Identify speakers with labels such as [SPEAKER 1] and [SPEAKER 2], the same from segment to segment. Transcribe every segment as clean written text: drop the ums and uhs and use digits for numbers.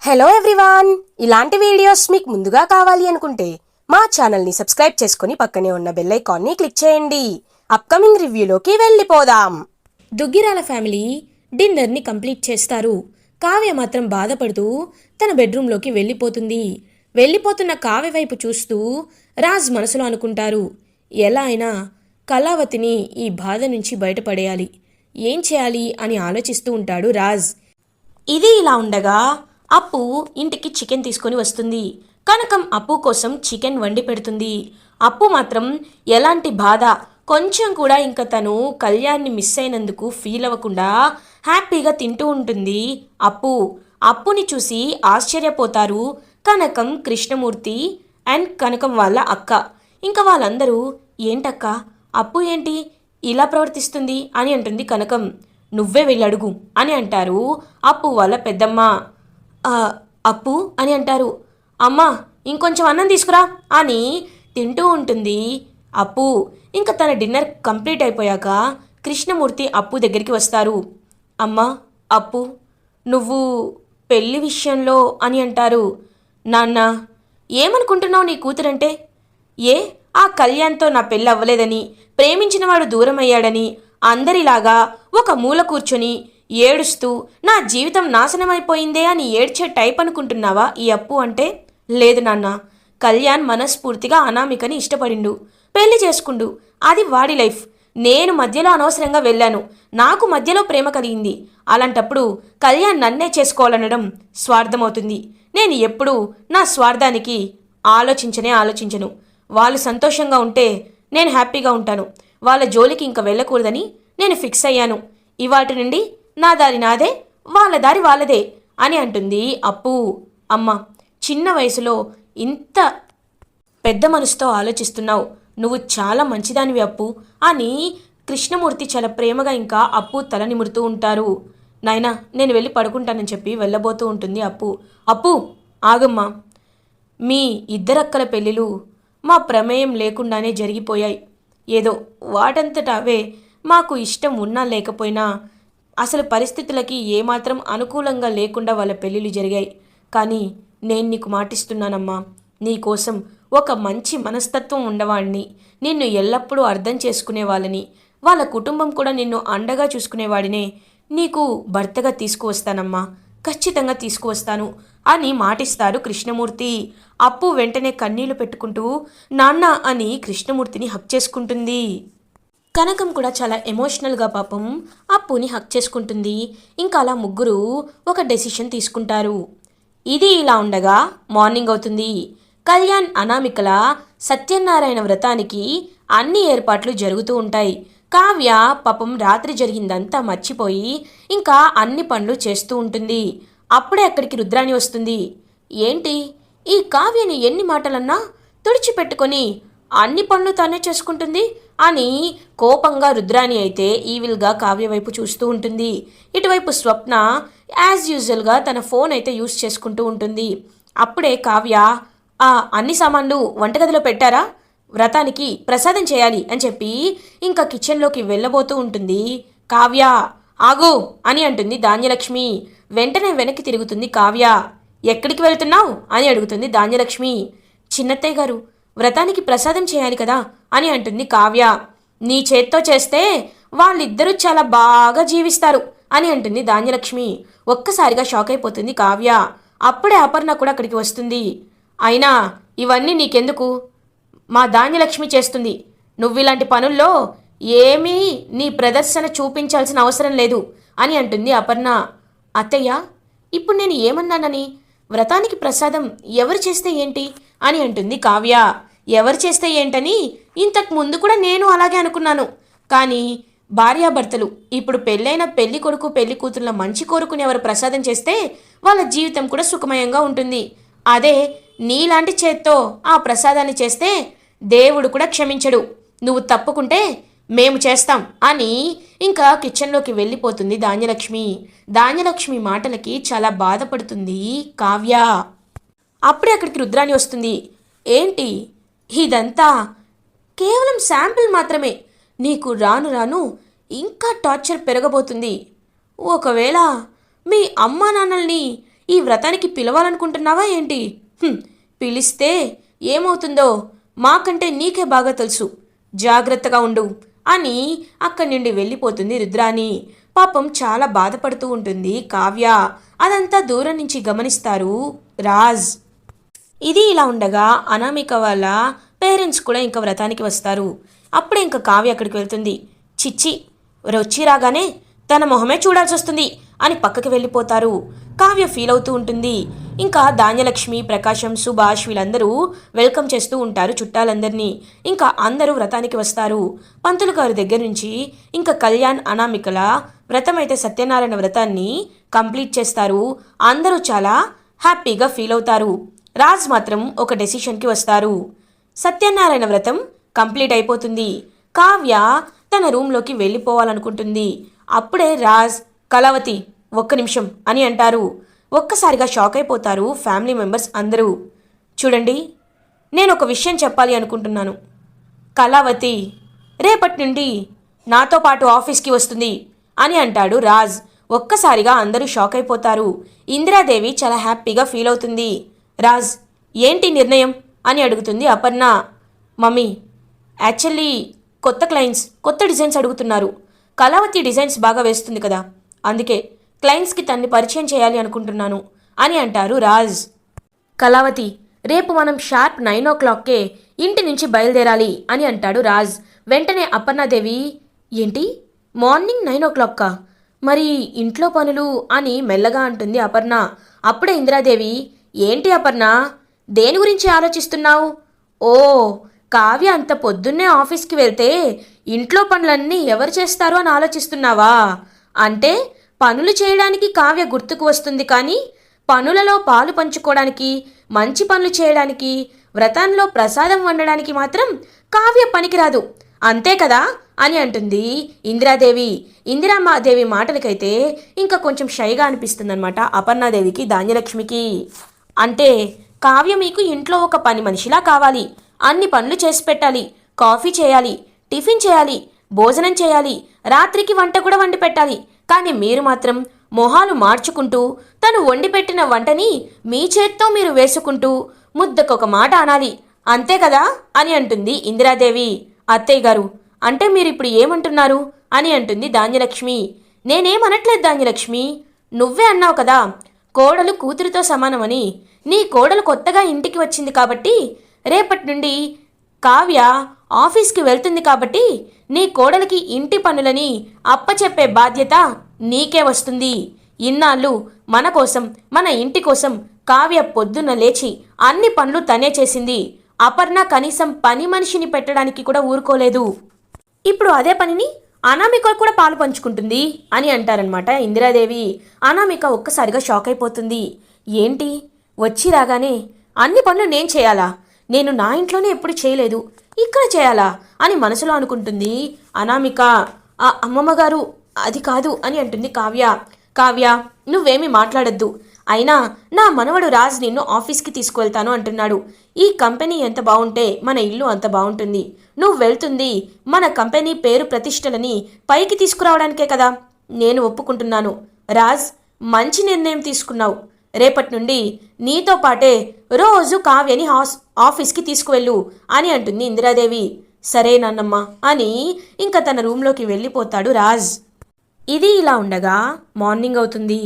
[SPEAKER 1] Hello everyone, ఇలాంటి videos మీకు ముందుగా కావాలి అనుకుంటే మా ఛానల్ని సబ్స్క్రైబ్ చేసుకుని పక్కనే ఉన్న బెల్ ఐకాన్ని క్లిక్ చేయండి. అప్కమింగ్ రివ్యూలోకి వెళ్ళిపోదాం.
[SPEAKER 2] దుగ్గిరాల ఫ్యామిలీ డిన్నర్ని కంప్లీట్ చేస్తారు. కావ్య మాత్రం బాధపడుతూ తన బెడ్రూమ్లోకి వెళ్ళిపోతుంది. వెళ్ళిపోతున్న కావ్య వైపు చూస్తూ రాజ్ మనసులో అనుకుంటారు, ఎలా అయినా కళావతిని ఈ బాధ నుంచి బయటపడేయాలి, ఏం చేయాలి అని ఆలోచిస్తూ ఉంటాడు రాజ్. ఇది ఇలా ఉండగా అప్పు ఇంటికి చికెన్ తీసుకొని వస్తుంది. కనకం అప్పు కోసం చికెన్ వండి పెడుతుంది. అప్పు మాత్రం ఎలాంటి బాధ కొంచెం కూడా ఇంకా తను కళ్యాణ్ని మిస్ అయినందుకు ఫీల్ అవ్వకుండా హ్యాపీగా తింటూ ఉంటుంది. అప్పుని చూసి ఆశ్చర్యపోతారు కనకం, కృష్ణమూర్తి అండ్ కనకం వాళ్ళ అక్క. ఇంకా వాళ్ళందరూ, ఏంటక్క అప్పు ఏంటి ఇలా ప్రవర్తిస్తుంది అని అంటుంది కనకం. నువ్వే వెళ్ళడుగు అని అంటారు అప్పు వాళ్ళ పెద్దమ్మ. అప్పు అని అంటారు. అమ్మా ఇంకొంచెం అన్నం తీసుకురా అని తింటూ ఉంటుంది అప్పు. ఇంకా తన డిన్నర్ కంప్లీట్ అయిపోయాక కృష్ణమూర్తి అప్పు దగ్గరికి వస్తారు. అమ్మా అప్పు, నువ్వు పెళ్లి విషయంలో అని అంటారు. నాన్న, ఏమనుకుంటున్నావు నీ కూతురంటే? ఆ కళ్యాణ్తో నా పెళ్ళి అవ్వలేదని, ప్రేమించినవాడు దూరమయ్యాడని అందరిలాగా ఒక మూల కూర్చొని ఏడుస్తూ నా జీవితం నాశనమైపోయిందే అని ఏడ్చే టైప్ అనుకుంటున్నావా ఈ అప్పు అంటే? లేదు నాన్న, కళ్యాణ్ మనస్ఫూర్తిగా అనామికని ఇష్టపడిండు, పెళ్లి చేసుకుండు, అది వాడి లైఫ్. నేను మధ్యలో అనవసరంగా వెళ్ళాను, నాకు మధ్యలో ప్రేమ కలిగింది. అలాంటప్పుడు కళ్యాణ్ నన్నే చేసుకోవాలనడం స్వార్థమవుతుంది. నేను ఎప్పుడూ నా స్వార్థానికి ఆలోచించను. వాళ్ళు సంతోషంగా ఉంటే నేను హ్యాపీగా ఉంటాను. వాళ్ళ జోలికి ఇంకా వెళ్ళకూడదని నేను ఫిక్స్ అయ్యాను. ఇవాటి నుండి నా దారి నాదే, వాళ్ళ దారి వాళ్ళదే అని అంటుంది అప్పు. అమ్మ, చిన్న వయసులో ఇంత పెద్ద మనసుతో ఆలోచిస్తున్నావు, నువ్వు చాలా మంచిదానివి అప్పు అని కృష్ణమూర్తి చాలా ప్రేమగా ఇంకా అప్పు తల నిమురుతూ ఉంటారు. నాయనా, నేను వెళ్ళి పడుకుంటానని చెప్పి వెళ్ళబోతూ ఉంటుంది అప్పు. అప్పు ఆగమ్మా, మీ ఇద్దరక్కల పెళ్ళిళ్ళు మా ప్రమేయం లేకుండానే జరిగిపోయాయి. ఏదో వాటంతట అవే మాకు ఇష్టం ఉన్నా లేకపోయినా అసలు పరిస్థితులకి ఏమాత్రం అనుకూలంగా లేకుండా వాళ్ళ పెళ్ళిళ్ళు జరిగాయి. కానీ నేను నీకు మాటిస్తున్నానమ్మా, నీకోసం ఒక మంచి మనస్తత్వం ఉండవాడిని, నిన్ను ఎల్లప్పుడూ అర్థం చేసుకునేవాళ్ళని, వాళ్ళ కుటుంబం కూడా నిన్ను అండగా చూసుకునేవాడినే నీకు భర్తగా తీసుకువస్తానమ్మా, ఖచ్చితంగా తీసుకువస్తాను అని మాటిస్తారు కృష్ణమూర్తి. అప్పు వెంటనే కన్నీళ్లు పెట్టుకుంటూ నాన్న అని కృష్ణమూర్తిని హక్ చేసుకుంటుంది. కనకం కూడా చాలా ఎమోషనల్గా పాపం అప్పుని హక్ చేసుకుంటుంది. ఇంకా అలా ముగ్గురు ఒక డెసిషన్ తీసుకుంటారు. ఇది ఇలా ఉండగా మార్నింగ్ అవుతుంది. కళ్యాణ్, అనామికల సత్యనారాయణ వ్రతానికి అన్ని ఏర్పాట్లు జరుగుతూ ఉంటాయి. కావ్య పాపం రాత్రి జరిగిందంతా మర్చిపోయి ఇంకా అన్ని పనులు చేస్తూ ఉంటుంది. అప్పుడే అక్కడికి రుద్రాణి వస్తుంది. ఏంటి ఈ కావ్యని ఎన్ని మాటలన్నా తుడిచిపెట్టుకొని అన్ని పనులు తానే చేసుకుంటుంది అని కోపంగా రుద్రాణి అయితే ఈవిల్గా కావ్య వైపు చూస్తూ ఉంటుంది. ఇటువైపు స్వప్న యాజ్ యూజువల్గా తన ఫోన్ అయితే యూజ్ చేసుకుంటూ ఉంటుంది. అప్పుడే కావ్య, అన్ని సామాన్లు వంటగదిలో పెట్టారా, వ్రతానికి ప్రసాదం చేయాలి అని చెప్పి ఇంకా కిచెన్లోకి వెళ్ళబోతూ ఉంటుంది. కావ్య ఆగు అని అంటుంది ధాన్యలక్ష్మి. వెంటనే వెనక్కి తిరుగుతుంది కావ్య. ఎక్కడికి వెళ్తున్నావు అని అడుగుతుంది ధాన్యలక్ష్మి. చిన్నత్తయ్య గారు, వ్రతానికి ప్రసాదం చేయాలి కదా అని అంటుంది కావ్య. నీ చేత్తో చేస్తే వాళ్ళిద్దరూ చాలా బాగా జీవిస్తారు అని అంటుంది ధాన్యలక్ష్మి. ఒక్కసారిగా షాక్ అయిపోతుంది కావ్య. అప్పుడే అపర్ణ కూడా అక్కడికి వస్తుంది. అయినా ఇవన్నీ నీకెందుకు, మా ధాన్యలక్ష్మి చేస్తుంది, నువ్విలాంటి పనుల్లో ఏమీ నీ ప్రదర్శన చూపించాల్సిన అవసరం లేదు అని అంటుంది అపర్ణ. అత్తయ్య, ఇప్పుడు నేను ఏమన్నానని, వ్రతానికి ప్రసాదం ఎవరు చేస్తే ఏంటి అని అంటుంది కావ్య. ఎవరు చేస్తే ఏంటని ఇంతకు ముందు కూడా నేను అలాగే అనుకున్నాను. కానీ భార్యాభర్తలు ఇప్పుడు పెళ్ళైన పెళ్లి కొడుకు పెళ్లి కూతుర్ల మంచి కోరుకుని ఎవరు ప్రసాదం చేస్తే వాళ్ళ జీవితం కూడా సుఖమయంగా ఉంటుంది. అదే నీలాంటి చేత్తో ఆ ప్రసాదాన్ని చేస్తే దేవుడు కూడా క్షమించడు. నువ్వు తప్పుకుంటే మేము చేస్తాం అని ఇంకా కిచెన్లోకి వెళ్ళిపోతుంది ధాన్యలక్ష్మి. ధాన్యలక్ష్మి మాటలకి చాలా బాధపడుతుంది కావ్య. అప్పుడే అక్కడికి రుద్రాణి వస్తుంది. ఏంటి ఇదంతా కేవలం శాంపిల్ మాత్రమే, నీకు రాను రాను ఇంకా టార్చర్ పెరగబోతుంది. ఒకవేళ మీ అమ్మా నాన్నల్ని ఈ వ్రతానికి పిలవాలనుకుంటున్నావా ఏంటి? పిలిస్తే ఏమవుతుందో మాకంటే నీకే బాగా తెలుసు. జాగ్రత్తగా ఉండు అని అక్కడి నుండి వెళ్ళిపోతుంది రుద్రాని. పాపం చాలా బాధపడుతూ ఉంటుంది కావ్య. అదంతా దూరం నుంచి గమనిస్తారు రాజ్. ఇది ఇలా ఉండగా అనామిక వాళ్ళ పేరెంట్స్ కూడా ఇంకా వ్రతానికి వస్తారు. అప్పుడే ఇంకా కావ్య అక్కడికి వెళ్తుంది. చిచ్చి, వచ్చి రాగానే తన మొహమే చూడాల్సి వస్తుంది అని పక్కకి వెళ్ళిపోతారు. కావ్య ఫీల్ అవుతూ ఉంటుంది. ఇంకా ధాన్యలక్ష్మి, ప్రకాశం, సుభాష్ వీళ్ళందరూ వెల్కమ్ చేస్తూ ఉంటారు చుట్టాలందరినీ. ఇంకా అందరూ వ్రతానికి వస్తారు. పంతులు గారి దగ్గర నుంచి ఇంకా కళ్యాణ్, అనామికల వ్రతం అయితే సత్యనారాయణ వ్రతాన్ని కంప్లీట్ చేస్తారు. అందరూ చాలా హ్యాపీగా ఫీల్ అవుతారు. రాజ్ మాత్రం ఒక డెసిషన్కి వస్తారు. సత్యనారాయణ వ్రతం కంప్లీట్ అయిపోతుంది. కావ్య తన రూమ్లోకి వెళ్ళిపోవాలనుకుంటుంది. అప్పుడే రాజ్, కళావతి ఒక్క నిమిషం అని అంటారు. ఒక్కసారిగా షాక్ అయిపోతారు ఫ్యామిలీ మెంబర్స్ అందరూ. చూడండి, నేను ఒక విషయం చెప్పాలి అనుకుంటున్నాను. కళావతి రేపటి నుండి నాతో పాటు ఆఫీస్కి వస్తుంది అని అంటాడు రాజ్. ఒక్కసారిగా అందరూ షాక్ అయిపోతారు. ఇందిరాదేవి చాలా హ్యాపీగా ఫీల్ అవుతుంది. రాజ్, ఏంటి నిర్ణయం అని అడుగుతుంది అపర్ణ. మమ్మీ, యాక్చువల్లీ కొత్త క్లయింట్స్ కొత్త డిజైన్స్ అడుగుతున్నారు. కళావతి డిజైన్స్ బాగా వేస్తుంది కదా, అందుకే క్లయింట్స్కి తన్ని పరిచయం చేయాలి అనుకుంటున్నాను అని అంటారు రాజ్. కళావతి, రేపు మనం షార్ప్ 9 o'clockకే ఇంటి నుంచి బయలుదేరాలి అని అంటాడు రాజ్. వెంటనే అపర్ణాదేవి, ఏంటి మార్నింగ్ 9 o'clock? మరి ఇంట్లో పనులు అని మెల్లగా అంటుంది అపర్ణ. అప్పుడే ఇందిరాదేవి, ఏంటి అపర్ణ, దేని గురించి ఆలోచిస్తున్నావు? ఓ, కావ్య అంత పొద్దున్నే ఆఫీస్కి వెళ్తే ఇంట్లో పనులన్నీ ఎవరు చేస్తారు అని ఆలోచిస్తున్నావా? అంటే పనులు చేయడానికి కావ్య గుర్తుకు వస్తుంది, కానీ పనులలో పాలు పంచుకోవడానికి, మంచి పనులు చేయడానికి, వ్రతంలో ప్రసాదం వండడానికి మాత్రం కావ్య పనికిరాదు, అంతే కదా అని అంటుంది ఇందిరాదేవి. ఇందిరామాదేవి మాటలకైతే ఇంకా కొంచెం షైగా అనిపిస్తుందన్నమాట అపర్ణాదేవికి, ధాన్యలక్ష్మికి. అంటే కావ్య మీకు ఇంట్లో ఒక పని మనిషిలా కావాలి, అన్ని పనులు చేసి పెట్టాలి, కాఫీ చేయాలి, టిఫిన్ చేయాలి, భోజనం చేయాలి, రాత్రికి వంట కూడా వండి పెట్టాలి. కానీ మీరు మాత్రం మొహాలు మార్చుకుంటూ తను వండి పెట్టిన వంటని మీ చేత్తో మీరు వేసుకుంటూ ముద్దకొక మాట అనాలి, అంతే కదా అని అంటుంది ఇందిరాదేవి. అత్తయ్య గారు, అంటే మీరు ఇప్పుడు ఏమంటున్నారు అని అంటుంది ధాన్యలక్ష్మి. నేనేమనట్లేదు ధాన్యలక్ష్మి, నువ్వే అన్నావు కదా కోడలు కూతురితో సమానమని. నీ కోడలు కొత్తగా ఇంటికి వచ్చింది కాబట్టి, రేపటి నుండి కావ్య ఆఫీస్కి వెళ్తుంది కాబట్టి నీ కోడలికి ఇంటి పనులని అప్పచెప్పే బాధ్యత నీకే వస్తుంది. ఇన్నాళ్ళు మన కోసం, మన ఇంటి కోసం కావ్య పొద్దున్న లేచి అన్ని పనులు తనే చేసింది. అపర్ణ కనీసం పని మనిషిని పెట్టడానికి కూడా ఊరుకోలేదు. ఇప్పుడు అదే పనిని అనామిక కూడా పాలు పంచుకుంటుంది అని అంటారనమాట ఇందిరాదేవి. అనామిక ఒక్కసారిగా షాక్ అయిపోతుంది. ఏంటి, వచ్చి రాగానే అన్ని పనులు నేను చేయాలా? నేను నా ఇంట్లోనే ఎప్పుడు చేయలేదు, ఇక్కడ చేయాలా అని మనసులో అనుకుంటుంది అనామిక. ఆ అమ్మమ్మగారు, అది కాదు అని అంటుంది కావ్య. కావ్య, నువ్వేమీ మాట్లాడొద్దు. అయినా నా మనవడు రాజ్ నిన్ను ఆఫీస్కి తీసుకువెళ్తాను అంటున్నాడు. ఈ కంపెనీ ఎంత బాగుంటే మన ఇల్లు అంత బాగుంటుంది. నువ్వు వెళ్తుంది మన కంపెనీ పేరు ప్రతిష్టలని పైకి తీసుకురావడానికే కదా. నేను ఒప్పుకుంటున్నాను. రాజ్, మంచి నిర్ణయం తీసుకున్నావు. రేపటి నుండి నీతో పాటే రోజు కావ్యని ఆఫీస్కి తీసుకువెళ్ళు అని అంటుంది ఇందిరాదేవి. సరే నాన్నమ్మ అని ఇంకా తన రూమ్లోకి వెళ్ళిపోతాడు రాజ్. ఇది ఇలా ఉండగా మార్నింగ్ అవుతుంది.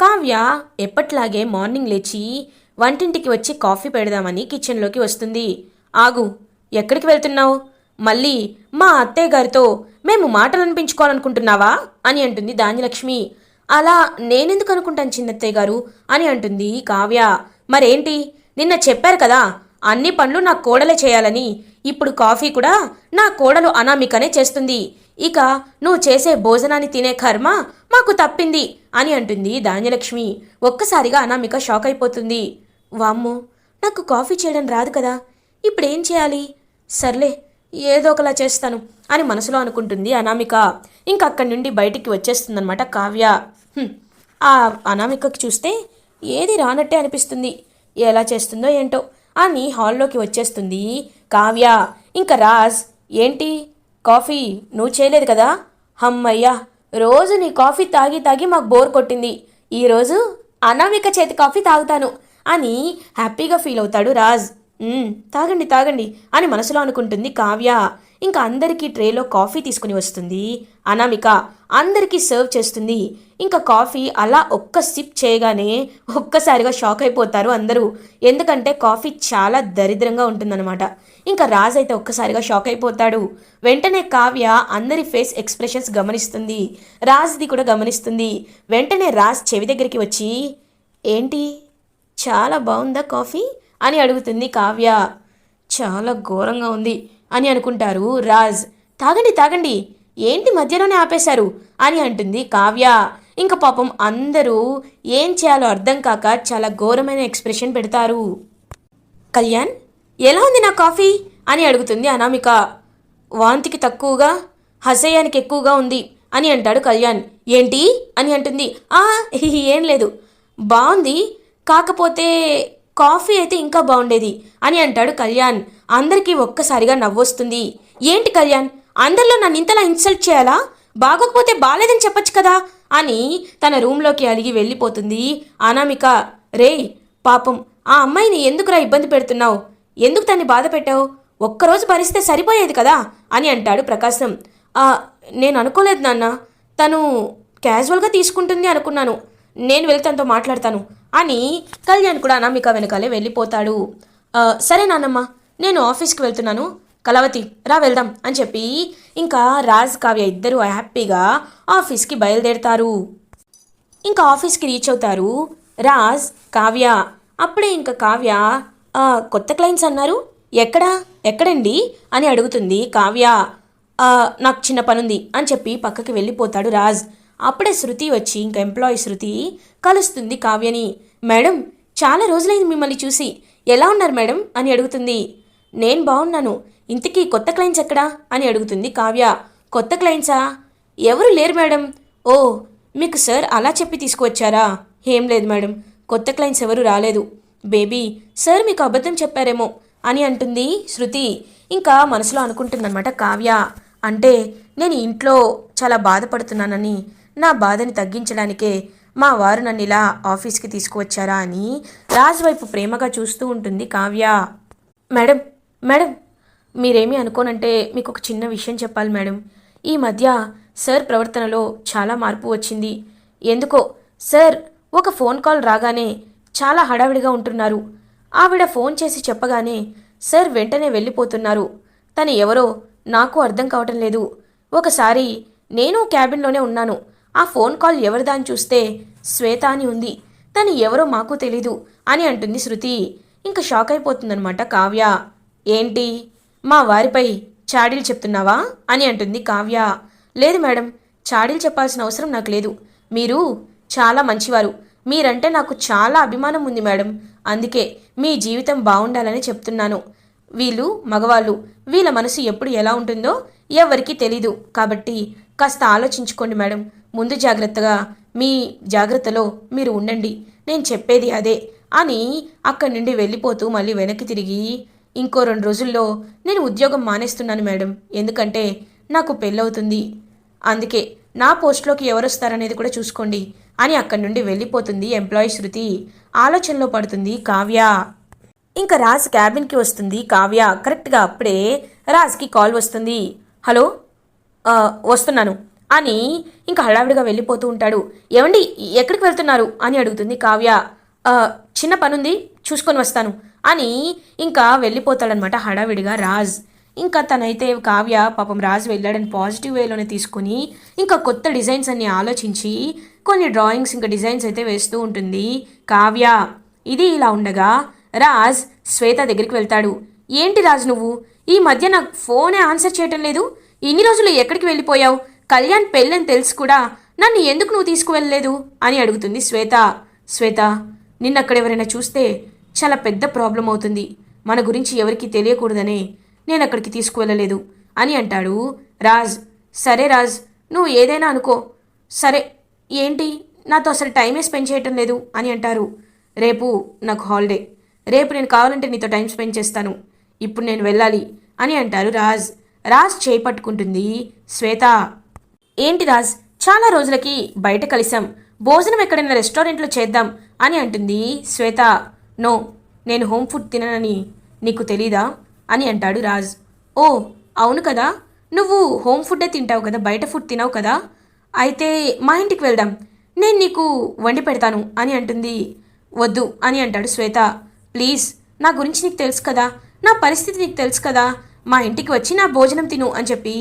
[SPEAKER 2] కావ్య ఎప్పట్లాగే మార్నింగ్ లేచి వంటింటికి వచ్చి కాఫీ పెడదామని కిచెన్లోకి వస్తుంది. ఆగు, ఎక్కడికి వెళ్తున్నావు? మళ్ళీ మా అత్తయ్య గారితో మేము మాటలు అనిపించుకోవాలనుకుంటున్నావా అని అంటుంది ధాన్యలక్ష్మి. అలా నేనెందుకు అనుకుంటాను చిన్నత్తయ్య గారు అని అంటుంది కావ్య. మరేంటి, నిన్న చెప్పారు కదా అన్ని పనులు నా కోడలే చేయాలని. ఇప్పుడు కాఫీ కూడా నా కోడలు అనామికనే చేస్తుంది. ఇక నువ్వు చేసే భోజనాన్ని తినే కర్మ మాకు తప్పింది అని అంటుంది ధాన్యలక్ష్మి. ఒక్కసారిగా అనామిక షాక్ అయిపోతుంది. వామ్మో, నాకు కాఫీ చేయడం రాదు కదా, ఇప్పుడేం చేయాలి? సర్లే, ఏదో ఒకలా చేస్తాను అని మనసులో అనుకుంటుంది అనామిక. ఇంక అక్కడి నుండి బయటికి వచ్చేస్తుందన్నమాట కావ్య. ఆ అనామికకి చూస్తే ఏది రానట్టే అనిపిస్తుంది. ఎలా చేస్తుందో ఏంటో అని హాల్లోకి వచ్చేస్తుంది కావ్య. ఇంకా రాజ్, ఏంటి కాఫీ నువ్వు చేయలేదు కదా? అమ్మయ్యా, రోజు నీ కాఫీ తాగి తాగి మాకు బోర్ కొట్టింది. ఈరోజు అనామిక చేతి కాఫీ తాగుతాను అని హ్యాపీగా ఫీల్ అవుతాడు రాజ్. తాగండి తాగండి అని మనసులో అనుకుంటుంది కావ్య. ఇంకా అందరికీ ట్రేలో కాఫీ తీసుకుని వస్తుంది అనామిక. అందరికీ సర్వ్ చేస్తుంది. ఇంకా కాఫీ అలా ఒక్క సిప్ చేయగానే ఒక్కసారిగా షాక్ అయిపోతారు అందరూ. ఎందుకంటే కాఫీ చాలా దరిద్రంగా ఉంటుందన్నమాట. ఇంకా రాజ్ అయితే ఒక్కసారిగా షాక్ అయిపోతాడు. వెంటనే కావ్య అందరి ఫేస్ ఎక్స్ప్రెషన్స్ గమనిస్తుంది. రాజ్ది కూడా గమనిస్తుంది. వెంటనే రాజ్ చెవి దగ్గరికి వచ్చి, ఏంటి చాలా బాగుందా కాఫీ అని అడుగుతుంది కావ్య. చాలా ఘోరంగా ఉంది అని అనుకుంటారు రాజ్. తాగండి తాగండి, ఏంటి మధ్యలోనే ఆపేశారు అని అంటుంది కావ్య. ఇంకా పాపం అందరూ ఏం చేయాలో అర్థం కాక చాలా ఘోరమైన ఎక్స్ప్రెషన్ పెడతారు. కళ్యాణ్, ఎలా ఉంది నా కాఫీ అని అడుగుతుంది అనామిక. వాంతికి తక్కువగా హసయానికి ఎక్కువగా ఉంది అని అంటాడు కళ్యాణ్. ఏంటి అని అంటుంది. ఏం లేదు, బాగుంది, కాకపోతే కాఫీ అయితే ఇంకా బాగుండేది అని అంటాడు కళ్యాణ్. అందరికీ ఒక్కసారిగా నవ్వొస్తుంది. ఏంటి కళ్యాణ్, అందరిలో నన్ను ఇంతలా ఇన్సల్ట్ చేయాలా? బాగోకపోతే బాలేదని చెప్పొచ్చు కదా అని తన రూమ్లోకి అలిగి వెళ్ళిపోతుంది అనామిక. రేయ్ పాపం, ఆ అమ్మాయిని ఎందుకురా ఇబ్బంది పెడుతున్నావు? ఎందుకు తన్ని బాధ పెట్టావు? ఒక్కరోజు భరిస్తే సరిపోయేది కదా అని అంటాడు ప్రకాశం. నేను అనుకోలేదు నాన్న, తను క్యాజువల్గా తీసుకుంటుంది అనుకున్నాను. నేను వెళ్ళి తనతో మాట్లాడతాను అని కళ్యాణ్ కూడా అనామిక వెనకాలే వెళ్ళిపోతాడు. సరే నాన్నమ్మ, నేను ఆఫీస్కి వెళ్తున్నాను, కళావతి రా వెళ్దాం అని చెప్పి ఇంకా రాజ్ కావ్య ఇద్దరు హ్యాపీగా ఆఫీస్కి బయలుదేరతారు. ఇంకా ఆఫీస్కి రీచ్ అవుతారు రాజ్ కావ్య. అప్పుడే ఇంకా కావ్య, కొత్త క్లయింట్స్ అన్నారు, ఎక్కడండి అని అడుగుతుంది కావ్య. నాకు చిన్న పనుంది అని చెప్పి పక్కకి వెళ్ళిపోతాడు రాజ్. అప్పుడే శృతి వచ్చి, ఇంకా ఎంప్లాయీ శృతి కలుస్తుంది కావ్యని. మేడం, చాలా రోజులైంది మిమ్మల్ని చూసి, ఎలా ఉన్నారు మేడం అని అడుగుతుంది. నేను బాగున్నాను, ఇంతకీ కొత్త క్లయింట్స్ ఎక్కడా అని అడుగుతుంది కావ్య. కొత్త క్లయింట్సా? ఎవరు లేరు మేడం. ఓ, మీకు సార్ అలా చెప్పి తీసుకువచ్చారా? ఏం లేదు మేడం, కొత్త క్లయింట్స్ ఎవరు రాలేదు. బేబీ, సార్ మీకు అబద్ధం చెప్పారేమో అని అంటుంది శృతి. ఇంకా మనసులో అనుకుంటుందన్నమాట కావ్య. అంటే నేను ఇంట్లో చాలా బాధపడుతున్నానని, నా బాధని తగ్గించడానికే మా వారు నన్ను ఇలా ఆఫీస్కి తీసుకువచ్చారా అని రాజ్ వైపు ప్రేమగా చూస్తూ ఉంటుంది కావ్య. మేడం మేడం, మీరేమీ అనుకోనంటే మీకు ఒక చిన్న విషయం చెప్పాలి మేడం. ఈ మధ్య సార్ ప్రవర్తనలో చాలా మార్పు వచ్చింది. ఎందుకో సార్ ఒక ఫోన్ కాల్ రాగానే చాలా హడావిడిగా ఉంటున్నారు. ఆవిడ ఫోన్ చేసి చెప్పగానే సార్ వెంటనే వెళ్ళిపోతున్నారు. తను ఎవరో నాకు అర్థం కావటం లేదు. ఒకసారి నేను క్యాబిన్లోనే ఉన్నాను. ఆ ఫోన్ కాల్ ఎవరిదా అని చూస్తే శ్వేత అని ఉంది. తను ఎవరో మాకు తెలీదు అని అంటుంది శృతి. ఇంకా షాక్ అయిపోతుందనమాట కావ్య. ఏంటి, మా వారిపై చాడీలు చెప్తున్నావా అని అంటుంది కావ్య. లేదు మేడం, చాడీలు చెప్పాల్సిన అవసరం నాకు లేదు. మీరు చాలా మంచివారు. మీరంటే నాకు చాలా అభిమానం ఉంది మేడం. అందుకే మీ జీవితం బాగుండాలని చెప్తున్నాను. వీళ్ళు మగవాళ్ళు, వీళ్ళ మనసు ఎప్పుడు ఎలా ఉంటుందో ఎవరికీ తెలీదు. కాబట్టి కాస్త ఆలోచించుకోండి మేడం. ముందు జాగ్రత్తగా మీ జాగ్రత్తలో మీరు ఉండండి. నేను చెప్పేది అదే అని అక్కడి నుండి వెళ్ళిపోతూ మళ్ళీ వెనక్కి తిరిగి, ఇంకో 2 రోజుల్లో నేను ఉద్యోగం మానేస్తున్నాను మేడం. ఎందుకంటే నాకు పెళ్ళవుతుంది. అందుకే నా పోస్ట్లోకి ఎవరు వస్తారనేది కూడా చూసుకోండి అని అక్కడి నుండి వెళ్ళిపోతుంది ఎంప్లాయీ శృతి. ఆలోచనలో పడుతుంది కావ్య. ఇంకా రాజ్ క్యాబిన్కి వస్తుంది కావ్య. కరెక్ట్గా అప్పుడే రాజ్కి కాల్ వస్తుంది. హలో, వస్తున్నాను అని ఇంకా హడావిడిగా వెళ్ళిపోతూ ఉంటాడు. ఏమండి, ఎక్కడికి వెళ్తున్నారు అని అడుగుతుంది కావ్య. చిన్న పనుంది, చూసుకొని వస్తాను అని ఇంకా వెళ్ళిపోతాడనమాట హడావిడిగా రాజ్. ఇంకా తనైతే కావ్య పాపం రాజ్ వెళ్ళాడని పాజిటివ్ వేలోనే తీసుకుని ఇంకా కొత్త డిజైన్స్ అన్ని ఆలోచించి కొన్ని డ్రాయింగ్స్ ఇంకా డిజైన్స్ అయితే వేస్తూ ఉంటుంది కావ్య. ఇది ఇలా ఉండగా రాజ్ శ్వేత దగ్గరికి వెళ్తాడు. ఏంటి రాజ్, నువ్వు ఈ మధ్య నాకు ఫోనే ఆన్సర్ చేయటం లేదు. ఇన్ని రోజులు ఎక్కడికి వెళ్ళిపోయావు? కళ్యాణ్ పెళ్ళని తెలుసు కూడా నన్ను ఎందుకు నువ్వు తీసుకువెళ్ళలేదు అని అడుగుతుంది శ్వేత. శ్వేత, నిన్నక్కడ ఎవరైనా చూస్తే చాలా పెద్ద ప్రాబ్లం అవుతుంది. మన గురించి ఎవరికీ తెలియకూడదనే నేను అక్కడికి తీసుకువెళ్ళలేదు అని అంటాడు రాజ్. సరే రాజ్, నువ్వు ఏదైనా అనుకో. సరే, ఏంటి నాతో అసలు టైమే స్పెండ్ చేయటం లేదు అని అంటారు. రేపు నాకు హాలిడే, రేపు నేను కావాలంటే నీతో టైం స్పెండ్ చేస్తాను. ఇప్పుడు నేను వెళ్ళాలి అని అంటారు రాజ్. రాజ్ చేపట్టుకుంటుంది శ్వేత. ఏంటి రాజ్, చాలా రోజులకి బయట కలిసాం, భోజనం ఎక్కడైనా రెస్టారెంట్లో చేద్దాం అని అంటుంది శ్వేత. నో, నేను హోమ్ ఫుడ్ తిననని నీకు తెలీదా అని అంటాడు రాజ్. ఓ అవును కదా, నువ్వు హోమ్ ఫుడ్డే తింటావు కదా, బయట ఫుడ్ తినవు కదా, అయితే మా ఇంటికి వెళ్దాం, నేను నీకు వండి పెడతాను అని అంటుంది. వద్దు అని అంటాడు శ్వేత. ప్లీజ్, నా గురించి నీకు తెలుసు కదా, నా పరిస్థితి నీకు తెలుసు కదా, మా ఇంటికి వచ్చి నా భోజనం తిను అని చెప్పి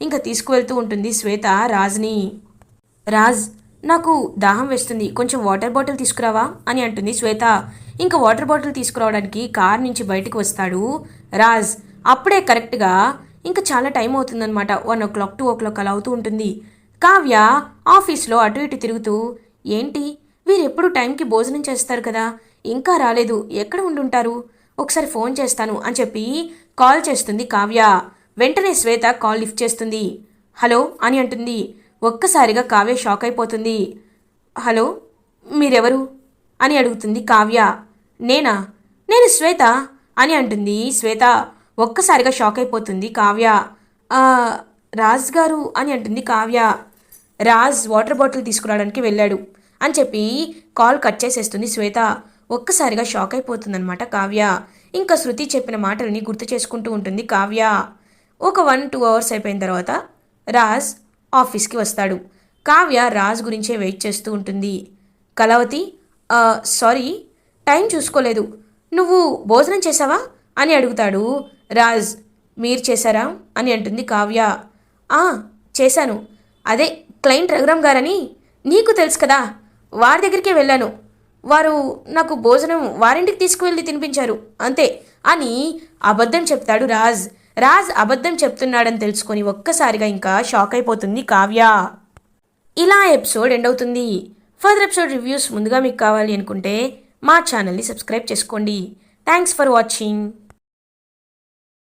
[SPEAKER 2] ఇంకా తీసుకువెళ్తూ ఉంటుంది శ్వేత రాజ్ని. రాజ్, నాకు దాహం వేస్తుంది, కొంచెం వాటర్ బాటిల్ తీసుకురావా అని అంటుంది శ్వేత. ఇంకా వాటర్ బాటిల్ తీసుకురావడానికి కార్ నుంచి బయటకు వస్తాడు రాజ్. అప్పుడే కరెక్ట్గా ఇంకా చాలా టైం అవుతుందన్నమాట. 1 o'clock 2 o'clock అలా అవుతూ ఉంటుంది. కావ్య ఆఫీస్లో అటు ఇటు తిరుగుతూ, ఏంటి వీరెప్పుడు టైంకి భోజనం చేస్తారు కదా, ఇంకా రాలేదు, ఎక్కడ ఉండుంటారు, ఒకసారి ఫోన్ చేస్తాను అని చెప్పి కాల్ చేస్తుంది కావ్య. వెంటనే శ్వేత కాల్ లిఫ్ట్ చేస్తుంది. హలో అని అంటుంది. ఒక్కసారిగా కావ్య షాక్ అయిపోతుంది. హలో, మీరెవరు అని అడుగుతుంది కావ్య. నేను శ్వేత అని అంటుంది శ్వేత. ఒక్కసారిగా షాక్ అయిపోతుంది కావ్య. రాజ్ గారు అని అంటుంది కావ్య. రాజ్ వాటర్ బాటిల్ తీసుకురావడానికి వెళ్ళాడు అని చెప్పి కాల్ కట్ చేసేస్తుంది శ్వేత. ఒక్కసారిగా షాక్ అయిపోతుందన్నమాట కావ్య. ఇంకా శృతి చెప్పిన మాటలని గుర్తు చేసుకుంటూ ఉంటుంది కావ్య. ఒక 1-2 hours అయిపోయిన తర్వాత రాజ్ ఆఫీస్కి వస్తాడు. కావ్య రాజ్ గురించే వెయిట్ చేస్తూ ఉంటుంది. కళావతి, సారీ, టైం చూసుకోలేదు, నువ్వు భోజనం చేసావా అని అడుగుతాడు రాజ్. మీరు చేశారా అని అంటుంది కావ్య. చేశాను, అదే క్లయింట్ రఘురామ్ గారని నీకు తెలుసు కదా, వారి దగ్గరికే వెళ్ళాను, వారు నాకు భోజనం వారింటికి తీసుకువెళ్ళి తినిపించారు అంతే అని అబద్ధం చెప్తాడు రాజ్. రాజ్ అబద్ధం చెప్తున్నాడని తెలుసుకొని ఒక్కసారిగా ఇంకా షాక్ అయిపోతుంది కావ్య. ఇలా ఎపిసోడ్ ఎండ్ అవుతుంది. ఫర్దర్ ఎపిసోడ్ రివ్యూస్ ముందుగా మీకు కావాలి అనుకుంటే మా ఛానల్ని సబ్స్క్రైబ్ చేసుకోండి. Thanks for watching.